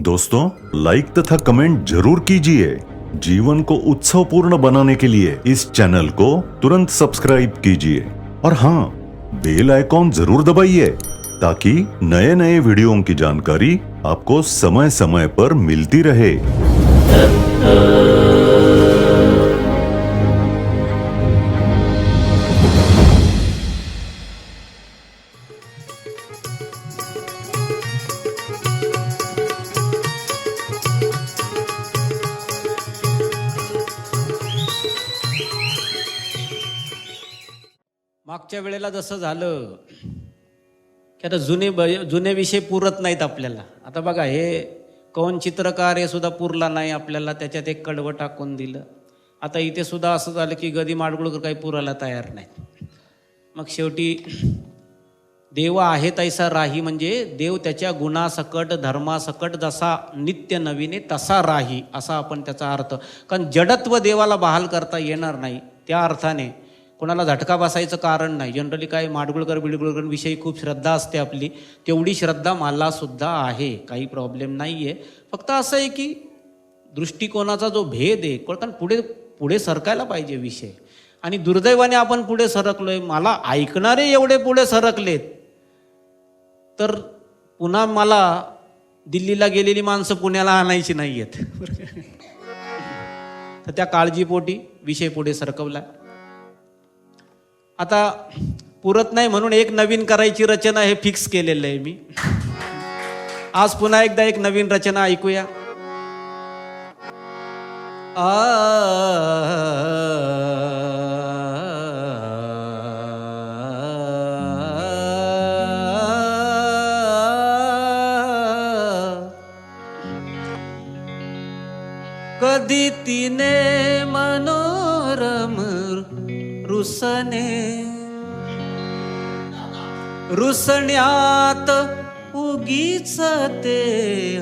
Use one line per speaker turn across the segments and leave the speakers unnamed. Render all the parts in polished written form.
दोस्तों, लाइक तथा कमेंट जरूर कीजिए। जीवन को उत्सवपूर्ण बनाने के लिए इस चैनल को तुरंत सब्सक्राइब कीजिए और हाँ, बेल आइकॉन जरूर दबाइए ताकि नए नए वीडियो की जानकारी आपको समय समय पर मिलती रहे।
मागच्या वेळेला जसं झालं की आता जुने विषय पुरत नाहीत आपल्याला. आता बघा, हे कौन चित्रकार हे सुद्धा पुरला नाही आपल्याला, त्याच्यात एक कडवं टाकून दिलं. आता इथे सुद्धा असं झालं की गदी माडगुळकर काही पुरायला तयार नाहीत. मग शेवटी देव आहे तैसा राही, म्हणजे देव त्याच्या गुणासकट धर्मासकट जसा नित्य नवीने तसा राही, असा आपण त्याचा अर्थ. कारण जडत्व देवाला बहाल करता येणार नाही, त्या अर्थाने कोणाला झटका बसायचं कारण नाही. जनरली काय माडगुळकर बिडगुळकर विषयी खूप श्रद्धा असते आपली, तेवढी श्रद्धा मला सुद्धा आहे, काही प्रॉब्लेम नाही आहे. फक्त असं आहे की दृष्टिकोनाचा जो भेद आहे, कारण पुढे पुढे सरकायला पाहिजे विषय. आणि दुर्दैवाने आपण पुढे सरकलोय. मला ऐकणारे एवढे पुढे सरकलेत, तर पुन्हा मला दिल्लीला गेलेली माणसं पुण्याला आणायची नाही आहेत. तर त्या काळजीपोटी विषय पुढे सरकवला. आता पुरत नाही म्हणून एक नवीन करायची रचना हे फिक्स केलेलं आहे मी. आज पुन्हा एकदा एक नवीन रचना ऐकूया. कधी तिने मनोरम रुसने रुसण्यात उगीच ते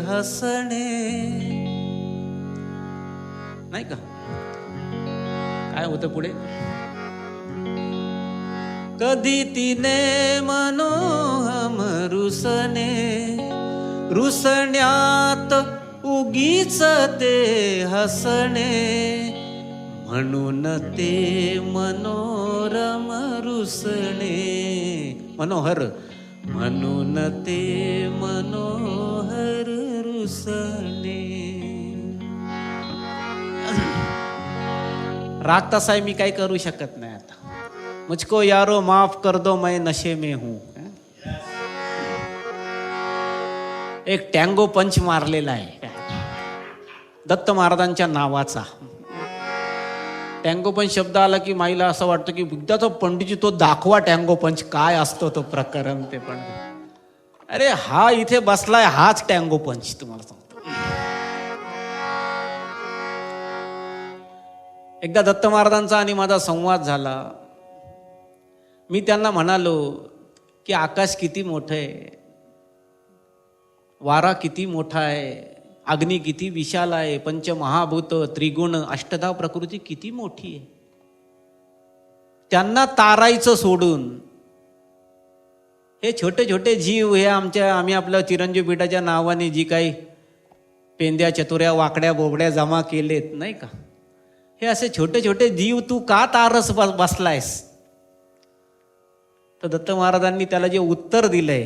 हसणे. नाही का? काय होतं पुढे? कधी तिने मनोहम रुसणे रुसण्यात उगीच ते हसणे, म्हणून ते मनोरम रुसणे मनोहर, म्हणून ते मनोहर रुसणे. राग तसा आहे, मी काही करू शकत नाही. आता मुझको यारो माफ कर दो, मैं नशे में हूं. एक टँगो पंच मारलेला आहे दत्त महाराजांच्या नावाचा. टँगो पंच शब्द आला की माईला असं वाटतं की बुद्धाचा पंडितजी तो दाखवा टँगो पंच काय असतो तो प्रकरण. ते पण अरे हा इथे बसलाय, हाच टँगो पंच. तुम्हाला सांगतो, एकदा दत्त महाराजांचा आणि माझा संवाद झाला. मी त्यांना म्हणालो की आकाश किती मोठं आहे, वारा किती मोठा आहे, अग्नी किती विशाल आहे, पंचमहाभूत त्रिगुण अष्टधा प्रकृती किती मोठी आहे. त्यांना तारायचं सोडून हे छोटे छोटे जीव, हे आम्ही आपल्या चिरंजीव पीठाच्या नावाने जी काही पेंद्या चतुऱ्या वाकड्या बोबड्या जमा केलेत, नाही का, हे असे छोटे छोटे जीव तू का तारस बसलायस? तर दत्त महाराजांनी त्याला जे उत्तर दिलंय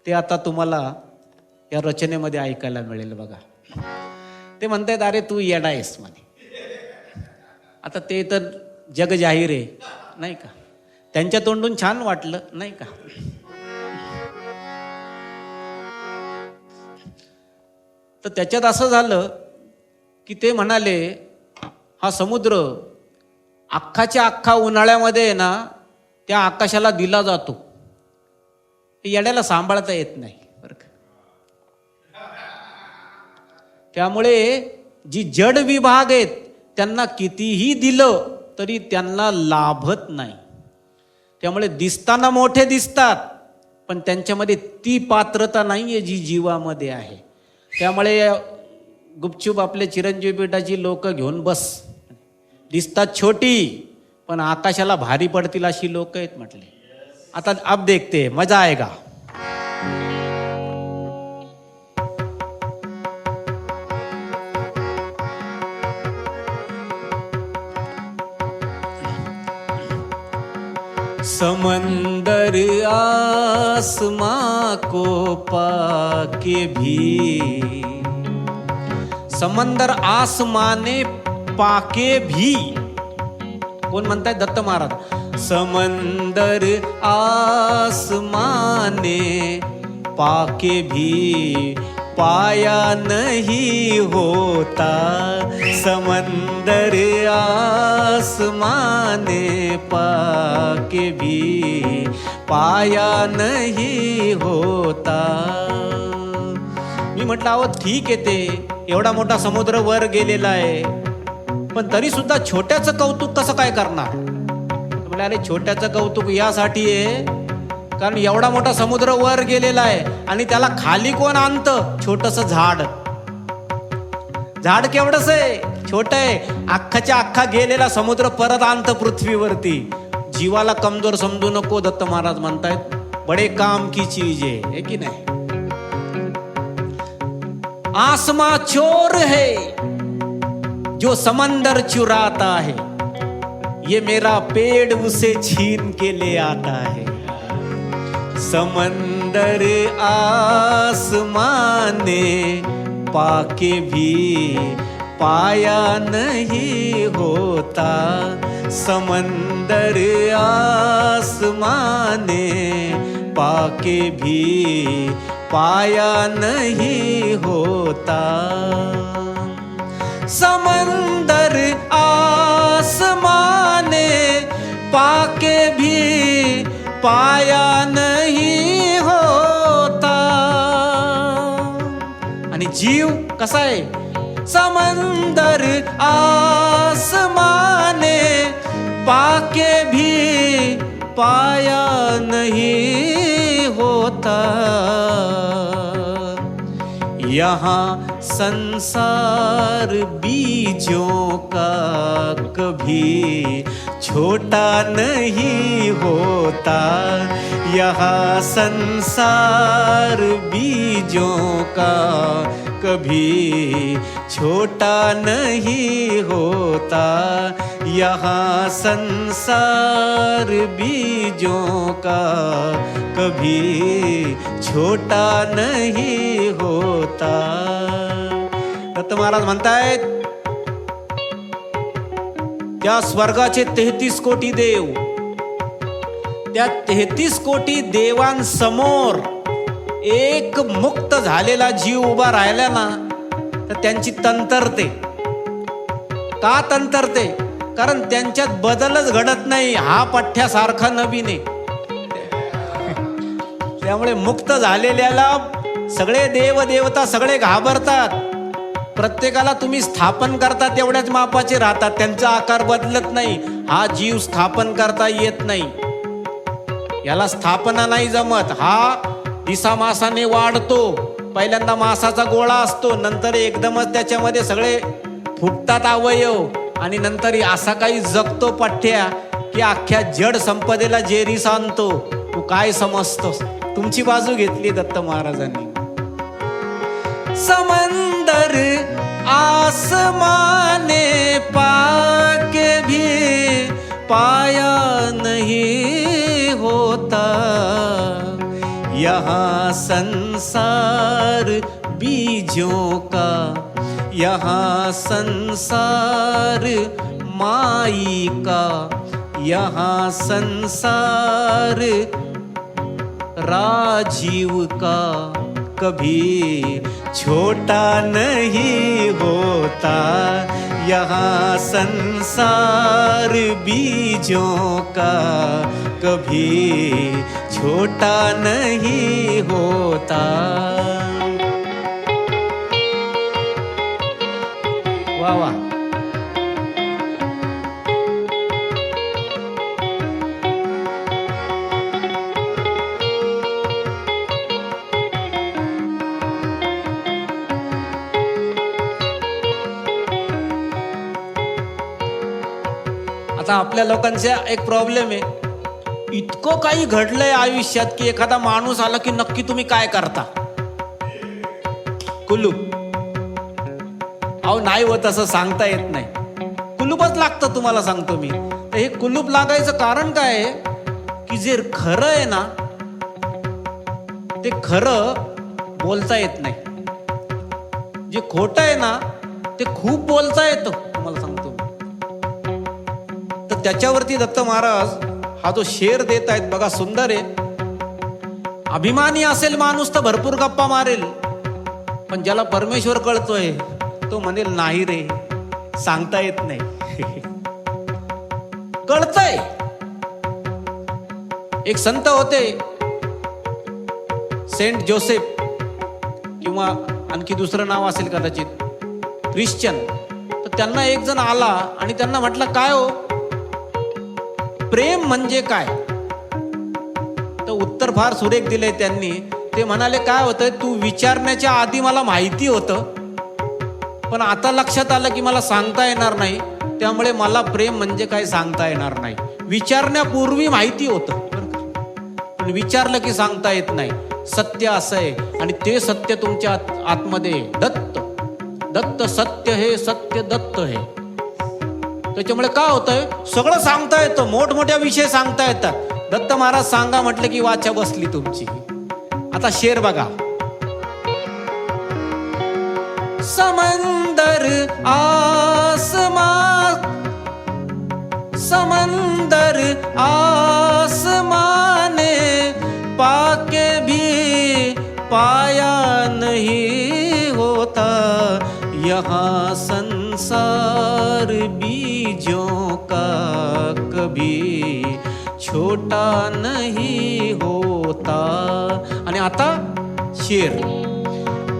ते आता तुम्हाला या रचनेमध्ये ऐकायला मिळेल. बघा, ते म्हणतायत अरे तू येडा आहेस म्हणे. आता ते तर जग जाहीर आहे, नाही का, त्यांच्या तोंडून छान वाटलं, नाही का. तर त्याच्यात असं झालं की ते म्हणाले हा समुद्र अख्खाच्या अख्खा उन्हाळ्यामध्ये ना त्या आकाशाला दिला जातो, हे येड्याला सांभाळता येत नाही बरं का. त्यामुळे जी जड विभाग आहेत त्यांना कितीही दिलं तरी त्यांना लाभत नाही. त्यामुळे दिसताना मोठे दिसतात, पण त्यांच्यामध्ये ती पात्रता नाही आहे जी जीवामध्ये आहे. त्यामुळे गुपचूप आपले चिरंजीव पीठाची लोक घेऊन बस. दिसतात छोटी पण आकाशाला भारी पडतील अशी लोक आहेत म्हटले. आता अब देखते मजा आएगा. समंदर आसमां को पाके भी, समंदर आसमाने पाके भी, कोण म्हणताय? दत्त महाराज. समंदर आसमाने पाके भी पाया नहीं होता, समंदर आसमाने पाके भी पाया नहीं होता. मी म्हटलं अहो ठीक आहे, ते एवढा मोठा समुद्र वर गेलेला आहे, पण तरी सुद्धा छोट्याचं कौतुक कसं काय करणार? म्हणाले छोट्याचं कौतुक यासाठी आहे कारण एवढा मोठा समुद्र वर गेलेला आहे आणि त्याला खाली कोण आणतं? छोटस झाड. झाड केवढंच आहे? छोट आहे. अख्खाच्या अख्खा गेलेला समुद्र परत आणतं पृथ्वीवरती. जीवाला कमजोर समजू नको, दत्त महाराज म्हणतायत. बडे काम की चीज है की नाही? आसमां चोर है जो समंदर चुराता है, ये मेरा पेड़ उसे छीन के ले आता है. समंदर आसमाने पाके भी पाया नहीं होता, समंदर आसमाने पाके भी पाया नहीं होता. समंदर आसमाने पाके भी पाया नहीं होता. आणि जीव कसा आहे? समंदर आसमाने पाके भी पाया नहीं होता. यहाँ संसार बीजों का कभी छोटा नहीं होता, यहाँ संसार बीजों का कभी छोटा नहीं होता, यहाँ संसार बीजों का कभी छोटा नहीं होता. दत्त महाराज म्हणतायत त्या स्वर्गाचे 33 कोटी देव, त्या 33 कोटी देवांसमोर एक मुक्त झालेला जीव उभा राहिला ना, तर त्यांची तंतरते. का तंतरते? कारण त्यांच्यात बदलच घडत नाही, हा पठ्ठ्यासारखा नवीन आहे. त्यामुळे मुक्त झालेल्याला सगळे देव देवता सगळे घाबरतात. प्रत्येकाला तुम्ही स्थापन करता तेवढ्याच मापाचे राहतात, त्यांचा आकार बदलत नाही. हा जीव स्थापन करता येत नाही, याला स्थापना नाही जमत. हा दिसा मासाने वाढतो. पहिल्यांदा मासाचा गोळा असतो, नंतर एकदमच त्याच्यामध्ये सगळे फुटतात अवयव, आणि नंतर असा काही जगतो पठ्ठ्या की अख्ख्या जड संपदेला जेरी सांगतो. तू काय समजतोस? तुमची बाजू घेतली दत्त महाराजांनी. समंदर आसमाने पाके भी पाया नहीं होता, यहाँ संसार बीजों का, यहाँ संसार माई का, यहाँ संसार राजीव का कभी छोटा नहीं होता, यहाँ संसार बीजों का कभी छोटा नहीं होता. वाह वाह. आता आपल्या लोकांचा एक प्रॉब्लेम आहे, इतकं काही घडलंय आयुष्यात की एखादा माणूस आला की नक्की तुम्ही काय करता? कुलूप. अहो नाही होत, असं सांगता येत नाही. कुलूपच लागतं, तुम्हाला सांगतो मी. तर हे कुलूप लागायचं कारण काय आहे की जे खरं आहे ना ते खरं बोलता येत नाही, जे खोटं आहे ना ते खूप बोलता येतं, तुम्हाला सांगतो. तर त्याच्यावरती दत्त महाराज हा जो शेर देत आहेत बघा, सुंदर आहे. अभिमानी असेल माणूस तर भरपूर गप्पा मारेल, पण ज्याला परमेश्वर कळतोय तो म्हणेल नाही रे, सांगता येत नाही. कळतंय. एक संत होते सेंट जोसेफ, किंवा आणखी दुसरं नाव असेल कदाचित, ख्रिश्चन. तर त्यांना एक जण आला आणि त्यांना म्हटलं, काय हो प्रेम म्हणजे काय? तर उत्तर फार सुरेख दिले त्यांनी. ते म्हणाले, काय होतंय, तू विचारण्याच्या आधी मला माहिती होतं, पण आता लक्षात आलं की मला सांगता येणार नाही, त्यामुळे मला प्रेम म्हणजे काय सांगता येणार नाही. विचारण्यापूर्वी माहिती होतं, पण विचारलं की सांगता येत नाही. सत्य असं आहे, आणि ते सत्य तुमच्या आतमध्ये दत्त दत्त सत्य हे सत्य दत्त हे. त्याच्यामुळे काय होतंय, सगळं सांगता येतं, मोठमोठ्या विषय सांगता येतात. दत्त महाराज सांगा म्हटलं की वाचा बसली तुमची. आता शेर बघा. समंदर आसमान, समंदर आसमाने पाके भी पाया नहीं होता, यहाँ संसार बीजों का कभी छोटा नहीं होता. आणि आता शेर.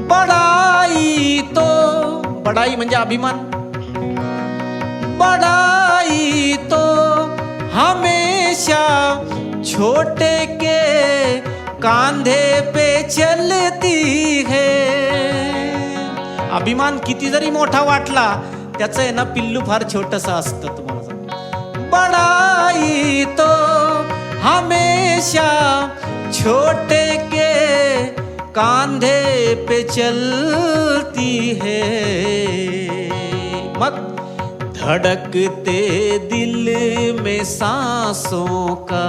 बड़ाई तो, बड़ाई म्हणजे अभिमान, बड़ाई तो हमेशा छोटे के कांधे पे चलती है. अभिमान किती जरी मोठा वाटला, त्याचं आहे ना पिल्लू फार छोटस असतं, तुम्हाला सांगतो. बड़ाई तो हमेशा छोटे के कांधे पे चलती है. मग धड़कते दिल में सांसों का,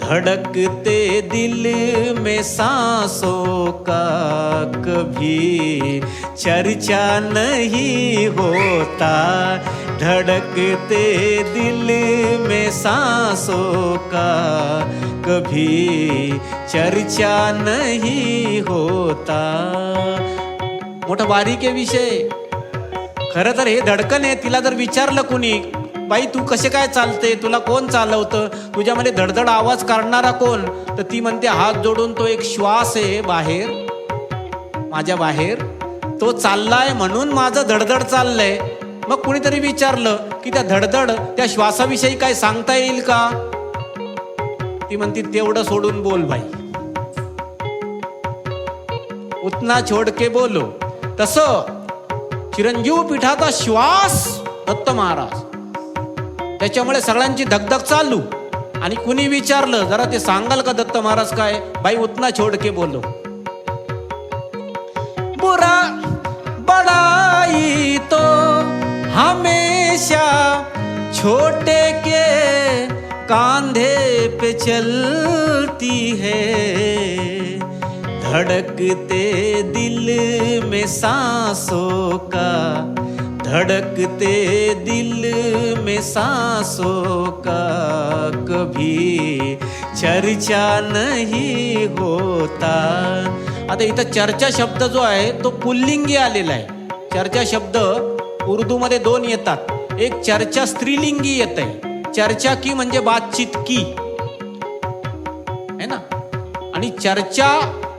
धड़कते दिल में सांसों का कभी चर्चा नहीं होता, धड़कते दिल में सांसों का कभी चर्चा नहीं होता. मोठा बारीक आहे विषय. खरं तर हे धडकन आहे. तिला जर विचारलं कुणी, बाई तू कसे काय चालते, तुला कोण चालवतं, तुझ्यामध्ये धडधड आवाज काढणारा कोण, तर ती म्हणते हात जोडून तो एक श्वास आहे बाहेर, माझ्या बाहेर, तो चाललाय म्हणून माझं धडधड चाललंय. मग कुणीतरी विचारलं की त्या धडधड त्या श्वासाविषयी काय सांगता येईल का, ती म्हणती तेवढं सोडून बोल बाई, उतना छोड़ के बोलो. तसं चिरंजीव पीठाचा श्वास दत्त महाराज, त्याच्यामुळे सगळ्यांची धगधग चालू. आणि कुणी विचारलं जरा ते सांगाल का दत्त महाराज काय, बाई उतना छोड़ के बोलो. बुरा बड़ाई तो हमेशा छोटे के कांधे पे चलती है, धड़कते दिल में सांसों का, धड़कते दिल में सांसों का कभी चर्चा नहीं होता. आता इथं चर्चा शब्द जो आहे तो पुल्लिंगी आलेला आहे. चर्चा शब्द उर्दूमध्ये दोन येतात. एक चर्चा स्त्रीलिंगी येत आहे, चर्चा की म्हणजे बातचीत की है ना, आणि चर्चा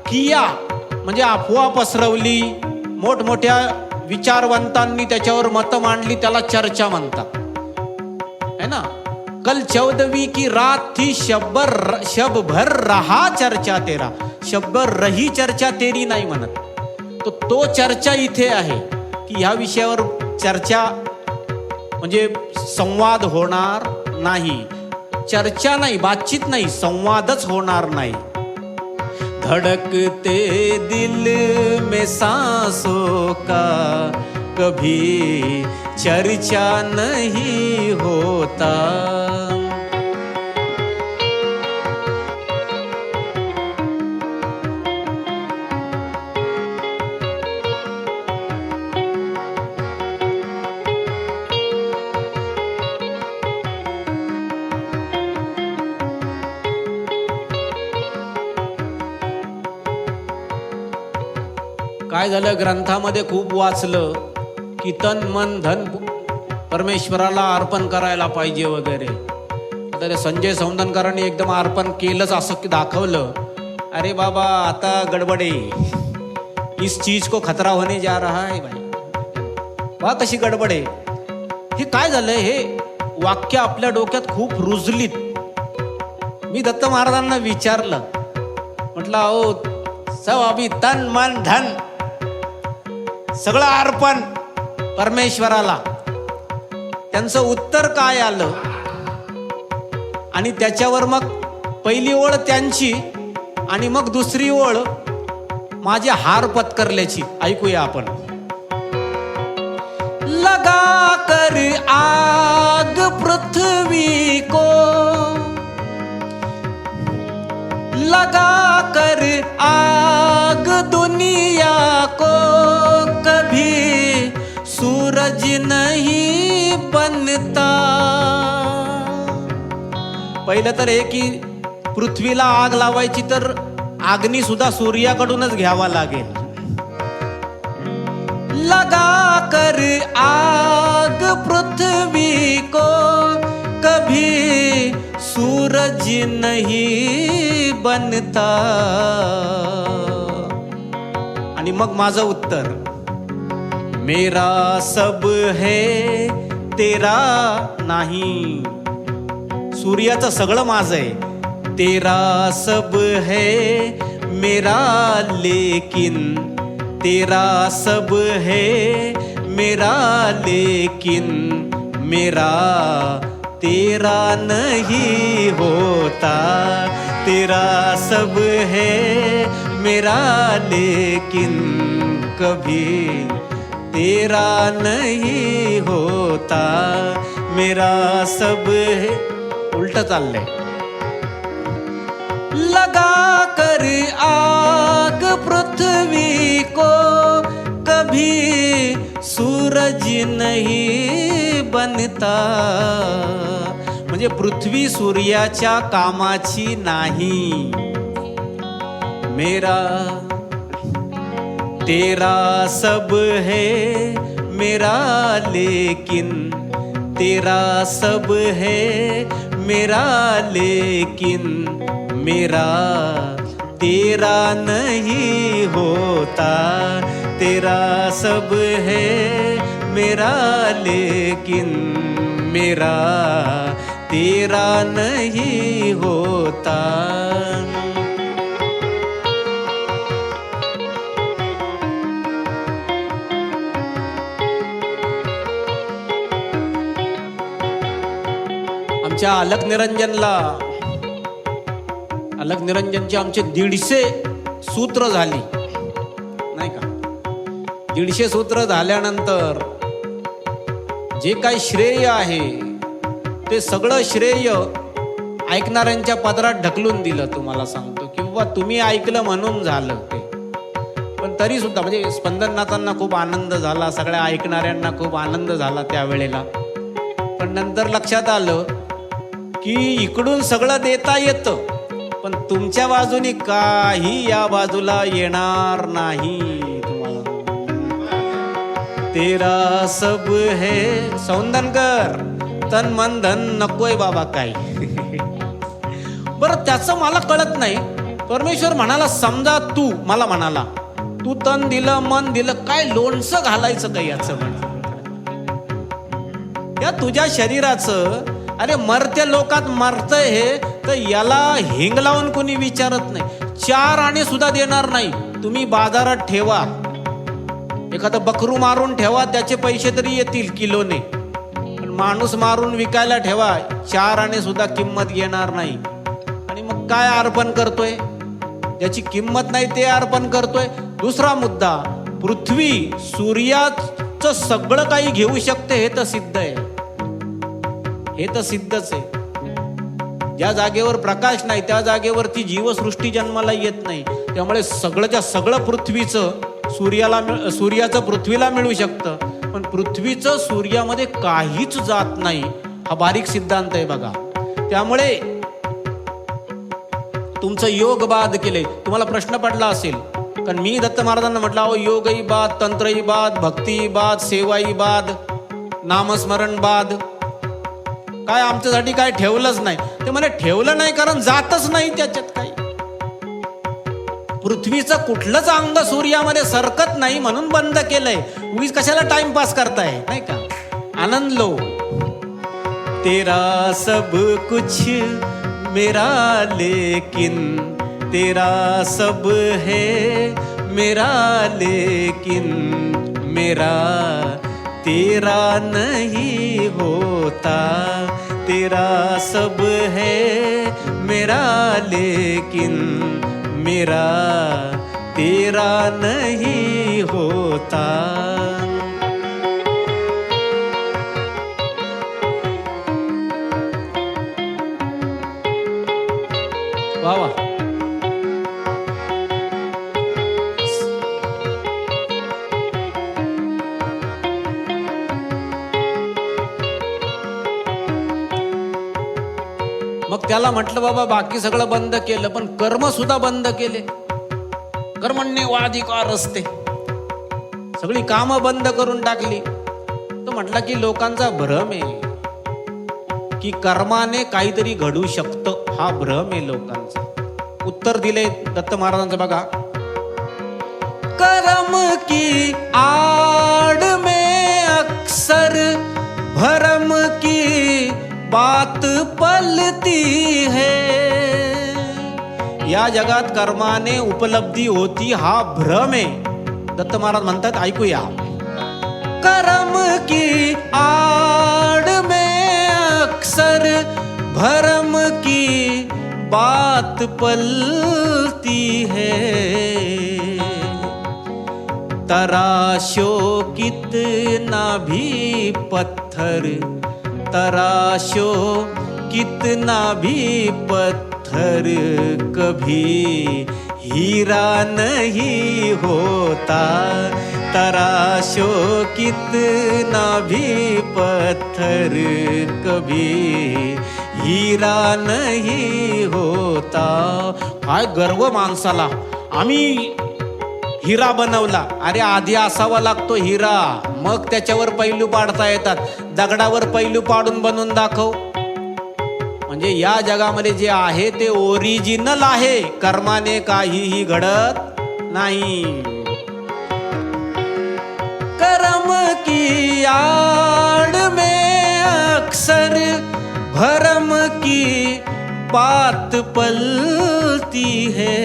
किया म्हणजे अफवा पसरवली, मोठमोठ्या विचारवंतांनी त्याच्यावर मत मांडली, त्याला चर्चा म्हणतात है ना. कल 14वीं की रात थी, शब भर रहा चर्चा तेरा, शब भर रही चर्चा तेरी नाही म्हणत. तो चर्चा इथे आहे की ह्या विषयावर चर्चा म्हणजे संवाद होणार नाही, चर्चा नाही, बातचीत नाही, संवादच होणार नाही. धड़कते दिल में सांसों का कभी चर्चा नहीं होता. काय झालं, ग्रंथामध्ये खूप वाचलं की तन मन धन परमेश्वराला अर्पण करायला पाहिजे वगैरे. आता ते संजय सौंदनकरांनी एकदम अर्पण केलंच असं दाखवलं. अरे बाबा, आता गडबड आहे, इस चीज को खतरा होने जा रहा है भाई. बा कशी गडबड आहे. हे काय झालं, हे वाक्य आपल्या डोक्यात खूप रुजलीत. मी दत्त महाराजांना विचारलं, म्हटलं अहो सब अभि तन मन धन सगळं अर्पण परमेश्वराला. त्यांचं उत्तर काय आलं, आणि त्याच्यावर मग पहिली ओळ त्यांची आणि मग दुसरी ओळ माझे हार पत्करल्याची. ऐकूया आपण. लगा कर आग पृथ्वी को, लगा कर आग दुनिया को, कभी सूरज नहीं बनता. पहिलं तर हे की पृथ्वीला आग लावायची तर अग्नी सुद्धा सूर्याकडूनच घ्यावा लागेल. लगा कर आग पृथ्वी को, कभी सूरज नहीं बनता. आणि मग माझं उत्तर, मेरा सब है तेरा नाही. सूर्याचं सगळं माझं आहे. तेरा सब है मेरा लेकिन, तेरा सब है मेरा लेकिन, मेरा तेरा नहीं होता. तेरा सब है मेरा लेकिन, कभी तेरा नहीं होता. मेरा सब है. उलट चाललंय. लगा कर आग पृथ्वी को, कभी सूरज नहीं बनता. म्हणजे पृथ्वी सूर्याच्या कामाची नाही. मेरा तेरा सब है मेरा लेकिन, तेरा सब है मेरा लेकिन, मेरा तेरा नहीं होता. तेरा सब है मेरा लेकिन, मेरा तेरा नहीं होता. आमच्या अलक निरंजनचे आमचे 150 सूत्र झाली नाही का. 150 सूत्र झाल्यानंतर जे काही श्रेय आहे ते सगळं श्रेय ऐकणाऱ्यांच्या पदरात ढकलून दिलं. तुम्हाला सांगतो, किंवा तुम्ही ऐकलं म्हणून झालं ते. पण तरी सुद्धा म्हणजे स्पंदननाथांना खूप आनंद झाला, सगळ्या ऐकणाऱ्यांना खूप आनंद झाला त्यावेळेला. पण नंतर लक्षात आलं की इकडून सगळं देता येतं, पण तुमच्या बाजूनी काही या बाजूला येणार नाही. तुम्हाला तेरा सब है सौंदनकर, तन मन धन नकोय बाबा काही. बरं, त्याचं मला कळत नाही. परमेश्वर म्हणाला, समजा तू मला म्हणाला तू तन दिलं मन दिलं, काय लोणचं घालायचं काय याचं म्हण. या तुझ्या शरीराचं, अरे मरत्या लोकात मरतंय हे, तर याला हिंग लावून कोणी विचारत नाही. 4 आणे सुद्धा देणार नाही. तुम्ही बाजारात ठेवा, एखादं बकरू मारून ठेवा, त्याचे पैसे तरी येतील किलोने. पण माणूस मारून विकायला ठेवा, 4 आणे सुद्धा किंमत येणार नाही. आणि मग काय अर्पण करतोय, ज्याची किंमत नाही ते अर्पण करतोय. दुसरा मुद्दा, पृथ्वी सूर्याचं सगळं काही घेऊ शकते, हे तर सिद्ध आहे. हे तर सिद्धच आहे. ज्या जागेवर प्रकाश नाही त्या जागेवरती जीवसृष्टी जन्माला येत नाही. त्यामुळे सगळंच्या सगळं पृथ्वीचं सूर्याचं पृथ्वीला मिळू शकतं, पण पृथ्वीचं सूर्यामध्ये काहीच जात नाही. हा बारीक सिद्धांत आहे बघा. त्यामुळे तुमचं योग बाद केले. तुम्हाला प्रश्न पडला असेल कारण मी दत्त महाराजांना म्हटलं, अहो योगही बाद, तंत्रही बाद, भक्तीही बाद, सेवाही बाद, नामस्मरण बाद, काय आमच्यासाठी काय ठेवलंच नाही. ते म्हणे ठेवलं नाही कारण जातच नाही त्याच्यात काही. पृथ्वीचं कुठलंच अंग सूर्यामध्ये सरकत नाही म्हणून बंद केलंय. उगीच कशाला टाइमपास करताय, नाही का. आनंद लो. तेरा सब कुछ मेरा लेकिन तेरा सब है मेरा लेकिन मेरा तेरा नहीं होता. तेरा सब है मेरा लेकिन मेरा तेरा नहीं होता. वाह वाह. मग त्याला म्हटलं, बाबा बाकी सगळं बंद केलं पण कर्म सुद्धा बंद केले. कर्मण्येवाधिकार असते, सगळी कामं बंद करून टाकली. तो म्हटला की लोकांचा भ्रम आहे की कर्माने काहीतरी घडू शकतं, हा भ्रम आहे लोकांचा. उत्तर दिले दत्त महाराजांचं बघा. कर्म की आड़ में अक्सर भरम की बात पलती है. या जगात कर्माने उपलब्धी होती हा भ्रम आहे. दत्त महाराज म्हणतात, ऐकूया. कर्म की आड़ में अक्सर भरम की बात पलती है. तराशो कितना भी पत्थर, तराशो कितना भी पत्थर, कभी हीरा नहीं होता. तराशो कितना भी पत्थर, कभी हीरा नहीं होता. काय गर्व माणसाला, आम्ही हिरा बनवला. अरे आधी असावा लागतो हिरा, मग त्याच्यावर पैलू पाडता येतात. दगडावर पैलू पाडून बनवून दाखव. म्हणजे या जगामध्ये जे आहे ते ओरिजिनल आहे, कर्माने काहीही घडत नाही. कर्म की आड़ में अक्सर भरम की बात पलती है.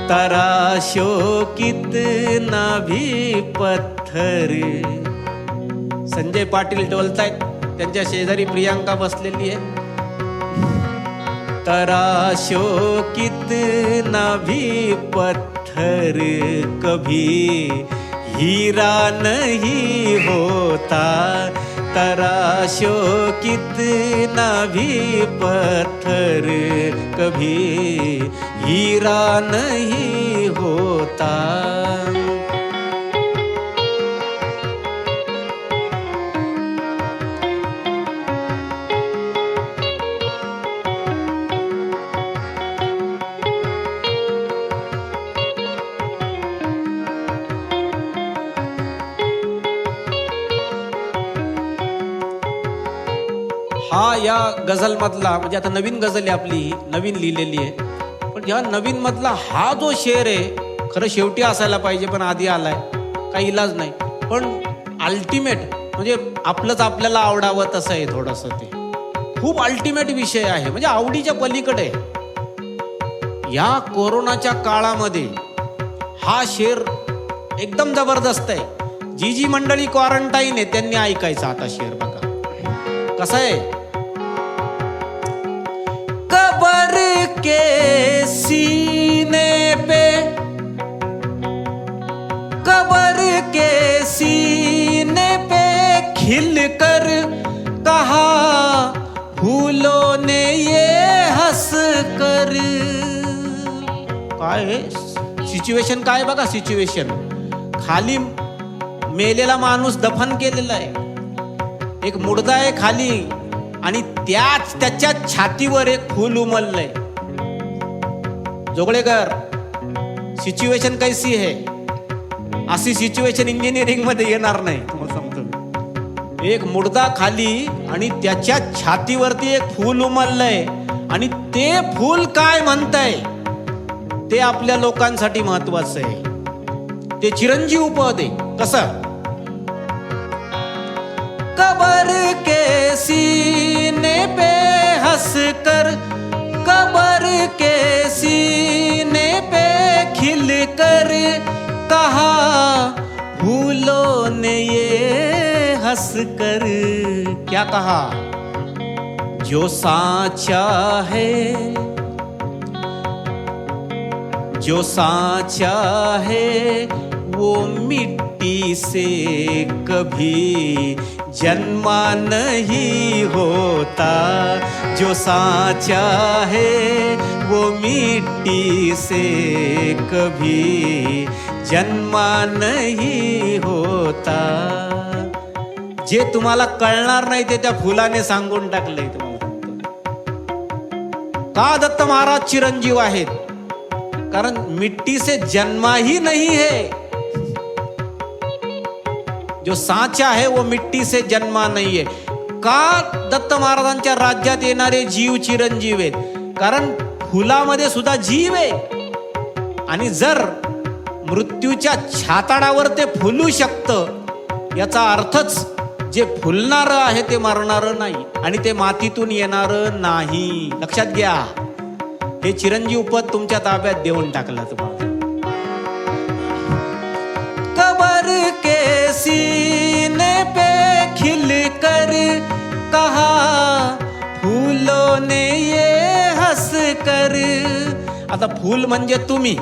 तराशो कितना भी पत्थर. संजय पाटील डोलतायत, त्यांच्या शेजारी प्रियांका बसलेली आहे. तराशो कितना भी पत्थर, कभी हीरा नहीं होता. तराशो कितना भी पत्थर, कभी हीरा नहीं होता. हा या गझल मधला, म्हणजे आता नवीन गझल आहे आपली, नवीन लिहिलेली आहे, पण या नवीन मधला हा जो शेर आहे, खरं शेवटी असायला पाहिजे पण आधी आलाय, काही इलाज नाही. पण अल्टिमेट म्हणजे आपलंच आपल्याला आवडावं तसं आहे थोडंसं. ते खूप अल्टिमेट विषय आहे, म्हणजे आवडीच्या पलीकडे. या कोरोनाच्या काळामध्ये हा शेर एकदम जबरदस्त आहे. जी जी मंडळी क्वारंटाईन आहे त्यांनी ऐकायचा आता शेर. बघा कसं आहे. कबर के सीने पे, कबर के सीने पे खिल कर कहा फूलों ने ये हंस कर. काय सिच्युएशन काय बघा. सिच्युएशन खाली मेलेला माणूस दफन केलेला आहे, एक मुर्दा आहे खाली, आणि त्याच्या छातीवर एक फूल उमललंय. जोगळेकर, सिच्युएशन कैसी है? अशी सिच्युएशन इंजिनिअरिंग मध्ये येणार नाही, तुम्हाला सांगतो. एक मुर्दा खाली आणि त्याच्या छातीवरती एक फूल उमललंय आणि ते फूल काय म्हणतंय ते आपल्या लोकांसाठी महत्वाचं आहे. ते चिरंजीव पद आहे. कसं? कबर के सीने पे हंस कर, कबर के सीने पे खिल कर कहा फूलों ने ये हंस कर. क्या कहा? जो साचा है, जो साचा है वो मिट्टी से कभी जन्मा नहीं होता. जो साचा है वो मिट्टी से कभी जन्मा नहीं होता. जे तुम्हाला कळणार नाही ते त्या फुलाने सांगून टाकलंय. तुम्हाला का दत्त महाराज चिरंजीव आहेत? कारण मिट्टी से जन्मा ही नहीं है. जो साचा है वो मिट्टी से जन्मा नहीं है. का दत्त महाराजांच्या राज्यात येणारे जीव चिरंजीव आहेत? कारण फुलामध्ये सुद्धा जीव आहे. आणि जर मृत्यूच्या छाताडावर ते फुलू शकतं याचा अर्थच जे फुलणारं आहे ते मरणारं नाही आणि ते मातीतून येणारं नाही. लक्षात घ्या. हे चिरंजीव पद तुमच्या ताब्यात देऊन टाकलं तुम्हाला. कबर के सीने पे खिल कर कहा फूलों ने ये हंस कर. आता फूल म्हणजे तुम्ही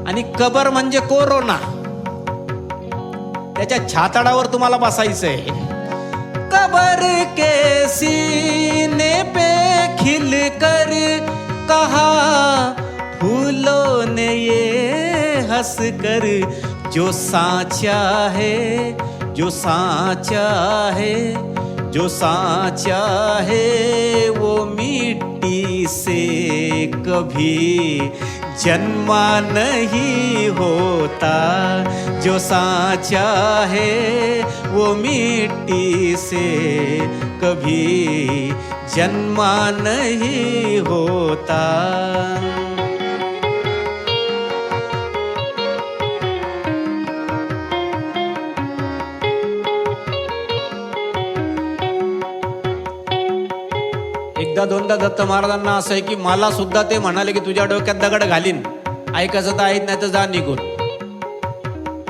आणि कबर म्हणजे कोरोना. त्याच्या छाताडावर तुम्हाला बसायचंय. कबर के सीने पे खिल कर कहा फूलों ने ये हंस कर. जो साचा है, जो साचा है, जो साचा है वो मिट्टी से कभी जन्मा नहीं होता. जो साचा है वो मिट्टी से कभी जन्मा नहीं होता. एकदा दोनदा दत्त महाराजांना असं आहे की मला सुद्धा ते म्हणाले की तुझ्या डोक्यात दगड घालीन, ऐकायचं तर ऐक नाही तर जा निघून.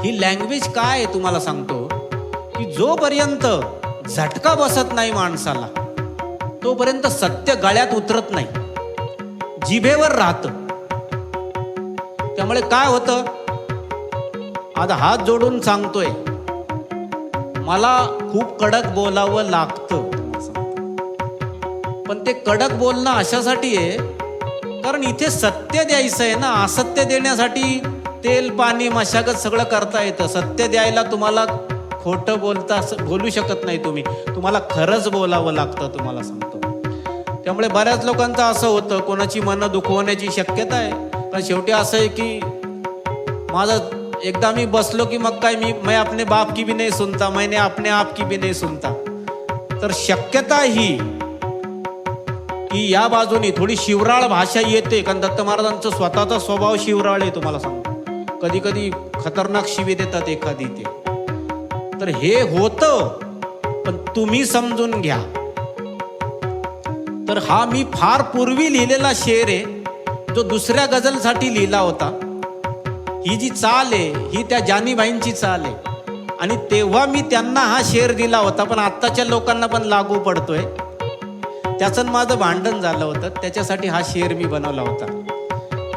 ही लँग्वेज काय आहे तुम्हाला सांगतो की जोपर्यंत झटका बसत नाही माणसाला तोपर्यंत सत्य गळ्यात उतरत नाही, जिभेवर राहत. त्यामुळे काय होतं, आता हात जोडून सांगतोय मला खूप कडक बोलावं लागतं. पण ते कडक बोलणं अशासाठी आहे कारण इथे सत्य द्यायचं आहे ना. असत्य देण्यासाठी तेल पाणी मशागत सगळं करता येतं. सत्य द्यायला तुम्हाला खोटं बोलू शकत नाही. तुम्हाला खरंच बोलावं लागतं, तुम्हाला सांगतो. त्यामुळे बऱ्याच लोकांचं असं होतं, कोणाची मनं दुखवण्याची शक्यता आहे. पण शेवटी असं आहे की माझं एकदा मी बसलो की मग काय मैं अपने बाप की भी नहीं सुनता, मैंने अपने आप की भी नहीं सुनता. तर शक्यता ही की या बाजूनी थोडी शिवराळ भाषा येते कारण दत्त महाराजांचा स्वतःचा स्वभाव शिवराळ आहे. तुम्हाला सांगतो कधी कधी खतरनाक शिवी देतात एखादी ते. तर हे होतं पण तुम्ही समजून घ्या. तर हा मी फार पूर्वी लिहिलेला शेर आहे जो दुसऱ्या गझलसाठी लिहिला होता. ही जी चाल आहे ही त्या जानीबाईंची चाल आहे आणि तेव्हा मी त्यांना हा शेर दिला होता. पण आत्ताच्या लोकांना पण लागू पडतोय. त्याचं माझं भांडण झालं होतं, त्याच्यासाठी हा शेर मी बनवला होता.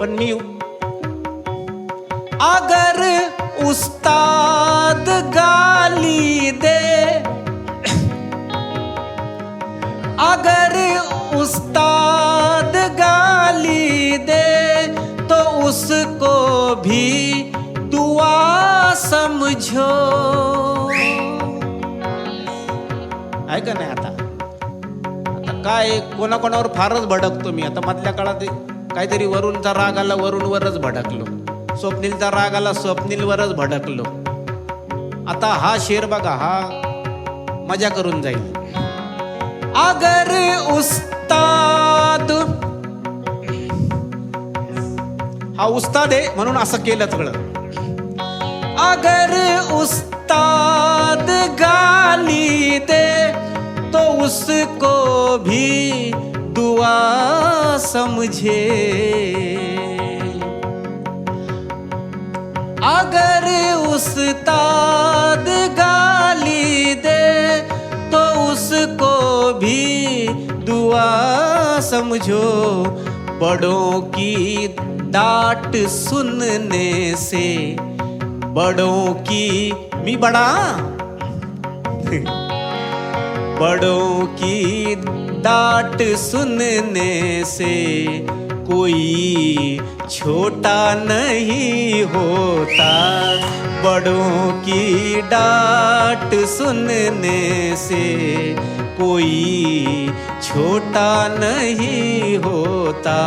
पण मी अगर उस्ताद गाली दे, अगर उस्ताद गाली दे तो उसको भी दुआ समझो. आहे का नाही? आता काय कोणाकोणावर फारच भडकतो मी. आता मधल्या काळात काहीतरी वरूनचा राग आला, वरूनवरच भडकलो. स्वप्नीलचा राग आला, स्वप्नीलवरच भडकलो. आता हा शेर बघा, हा मजा करून जाईल. अगर उस्ताद, हा उस्ताद आहे म्हणून असं केलं सगळं. अगर उस्ताद गाली दे तो उसको भी दुआ समझे. अगर उस्ताद गाली दे तो उसको भी दुआ समझो. बड़ों की डांट सुनने से, बड़ों की, मी बड़ा, बड़ों की डांट सुनने से कोई छोटा नहीं होता. बड़ों की डांट सुनने से कोई छोटा नहीं होता.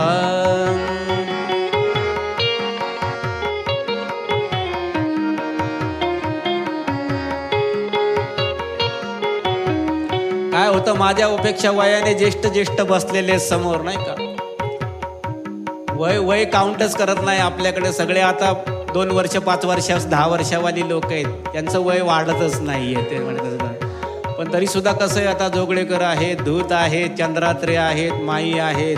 काय होतं, माझ्या अपेक्षा वयाने ज्येष्ठ बसलेले समोर, नाही का, वय काउंटच करत नाही आपल्याकडे. सगळे आता 2 वर्ष 5 वर्ष 10 वर्षावाली लोक आहेत, त्यांचं वय वाढतच नाहीये ते म्हणतात. पण तरी सुद्धा कसं आहे, आता जोगळेकर आहेत, धूत आहेत, चंद्रात्रे आहेत, माई आहेत.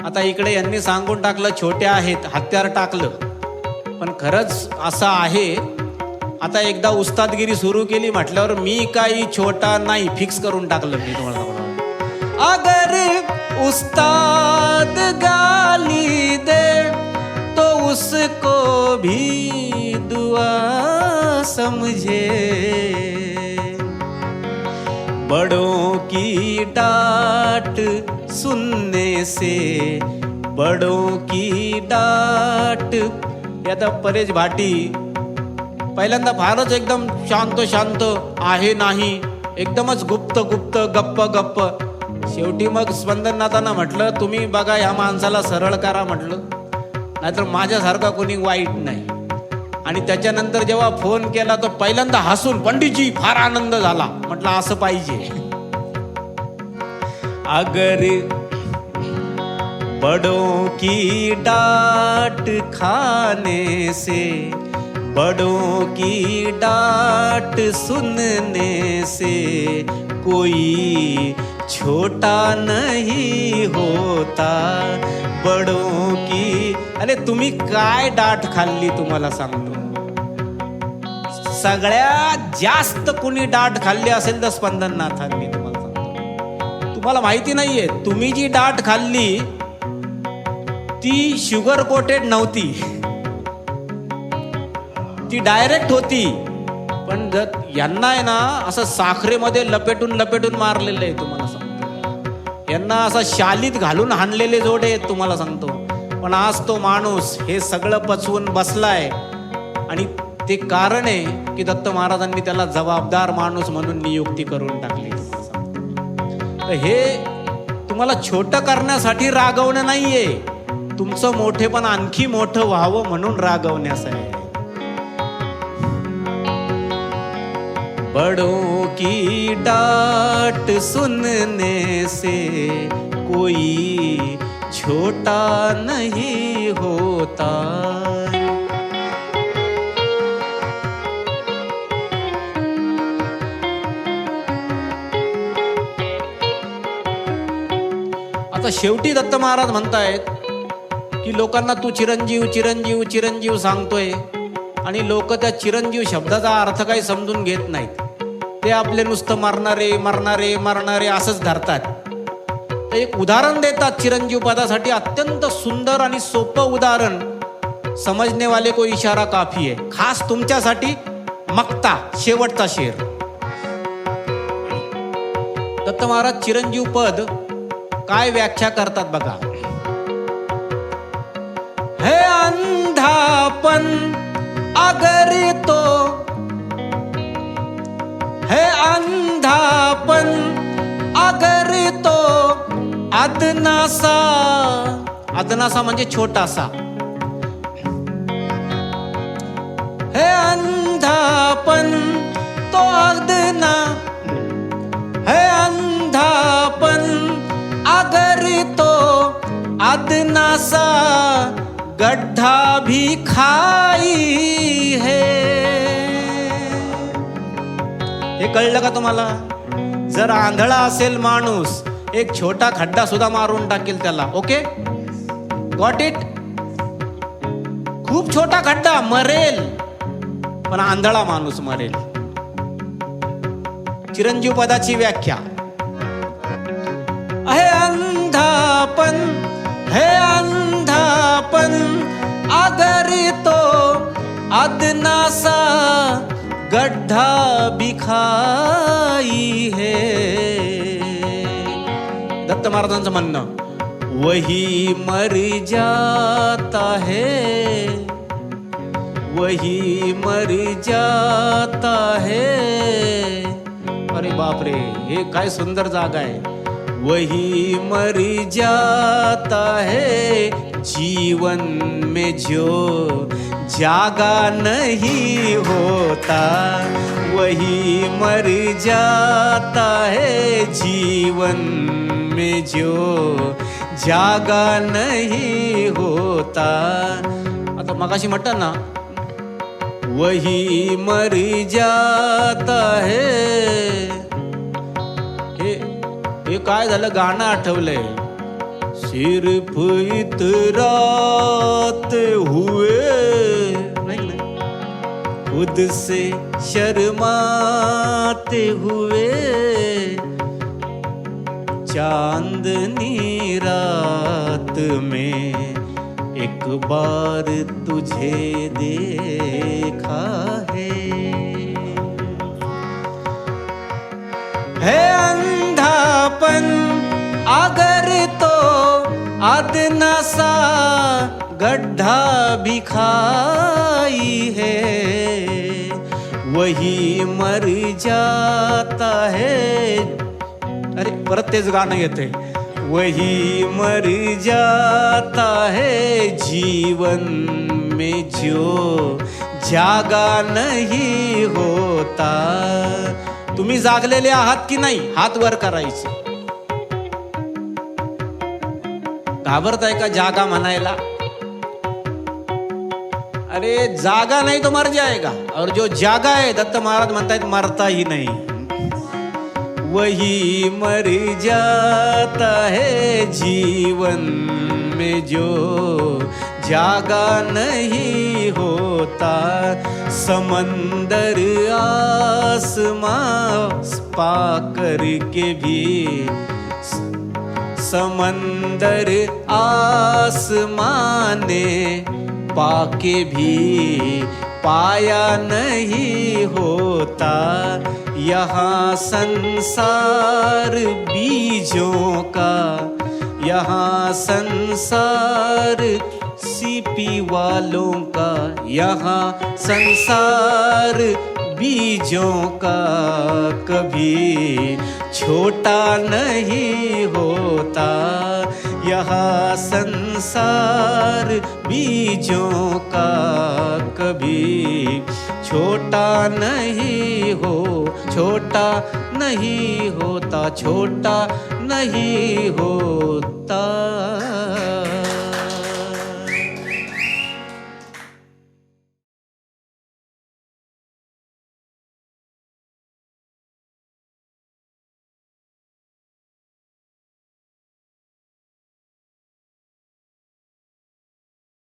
आता इकडे यांनी सांगून टाकलं छोटे आहेत, हत्यार टाकलं. पण खरंच असं आहे. आता एकदा उस्तादगिरी सुरू केली म्हटल्यावर मी काही छोटा नाही, फिक्स करून टाकलं मी तुम्हाला. अगर उस्ताद गाली दे तो उसको भी दुआ समझे. बड़ों की डांट सुनने से, बड़ों की डांट. आता परेश भाटी पहिल्यांदा फारच एकदम शांत आहे, नाही, एकदमच गुप्त गप्प. शेवटी मग स्पंदननाथांना म्हटलं, तुम्ही बघा ह्या माणसाला सरळ करा म्हटलं, नाहीतर माझ्यासारखा कोणी वाईट नाही. आणि त्याच्यानंतर जेव्हा फोन केला तो पहिल्यांदा हसून, पंडितजी फार आनंद झाला. म्हटलं असं पाहिजे. अगर बड़ों की डांट खाने से, बड़ों की डांट सुनने से कोई छोटा नहीं होता. बड़ों की, अरे तुम्ही काय डांट खाल्ली तुम्हाला सांगतो. सगळ्यात जास्त कुणी डांट खाल्ली असेल तर स्पंदननाथांनी, तुम्हाला सांगतो. तुम्हाला माहिती नाहीये, तुम्ही जी डांट खाल्ली ती शुगर कोटेड नव्हती, ती डायरेक्ट होती. पण यांना आहे ना असं साखरेमध्ये लपेटून मारलेलं आहे, तुम्हाला सांगतो. यांना असं शालीत घालून हाणलेले जोडे आहेत, तुम्हाला सांगतो. पण आज तो माणूस हे सगळं पचवून बसलाय. आणि ते कारण आहे की दत्त महाराजांनी त्याला जबाबदार माणूस म्हणून नियुक्ती करून टाकली, तुम्हाला सांगतो. तर हे तुम्हाला छोटं करण्यासाठी रागवणं नाहीये, तुमचं मोठेपण आणखी मोठं व्हावं म्हणून रागवण्याचं आहे. बड़ों की डांट सुनने से कोई छोटा नहीं होता. आता शेवटी दत्त महाराज म्हणतायत की लोकांना तू चिरंजीव सांगतोय, आणि लोक त्या चिरंजीव शब्दाचा अर्थ काही समजून घेत नाहीत. ते आपले नुसतं मरणारे असंच धरतात. तर एक उदाहरण देतात चिरंजीव पदासाठी, अत्यंत सुंदर आणि सोपं उदाहरण. समजने वाले को इशारा काफी है. खास तुमच्यासाठी मक्ता, शेवटचा शेर. दत्त महाराज चिरंजीव पद काय व्याख्या करतात बघा. हे अंधापन अगर तो, है अंधापन अगर तो अदना सा अदनासा म्हणजे छोटासा. हे अंधापन तो अदना है, अंधापन अगर तो अदना सा गड्ढा भी खाई है. हे कळलं का तुम्हाला? जर आंधळा असेल माणूस, एक छोटा खड्डा सुद्धा मारून टाकेल त्याला. Okay, got it? खूप छोटा खड्डा, मरेल, पण आंधळा माणूस मरेल. चिरंजीव पदाची व्याख्या आहे अंधापन, हे अंधापन अगर तो अदना सा गड्ढा भी खाई है. दत्त महाराजांचं म्हणणं, वही मर जाता है, वही मर जाता है. अरे बापरे, हे काय सुंदर जागा आहे. वही मर जाता है जीवन में जो जागा नहीं होता. वही मर जाता है जीवन में जो जागा नहीं होता. आता मगाशी म्हटलं ना, वही मर जाता है. हे काय झालं, गाणं आठवलंय. सिर्फ इतराते हुए, नाही ना, खुद से शर्माते हुए चांदनी रात में एक बार तुझे देखा है अंधापन अगर तो अदना सा गड्ढा भी खाई है. वही मर जाता है. अरे परत तेच गाणं येते. वही मर जाता है जीवन में जो जागा नहीं होता. तुम्ही जागलेले आहात की नाही? हात वर करायचे. घाबरताय का जागा म्हणायला? अरे जागा नहीं तो मर जाएगा, और जो जागा है दत्त महाराज म्हणतायत मरता ही नहीं. वही मर जाता है जीवन में जो जागा नहीं होता. समंदर आसमां पा करके भी, समंदर आसमां ने पाके भी पाया नहीं होता. यहाँ संसार बीजों का, यहाँ संसार सीपी वालों का, यहाँ संसार बीजों का कभी छोटा नहीं होता. यहाँ संसार बीजों का कभी छोटा नहीं हो, छोटा नहीं होता, छोटा नहीं होता.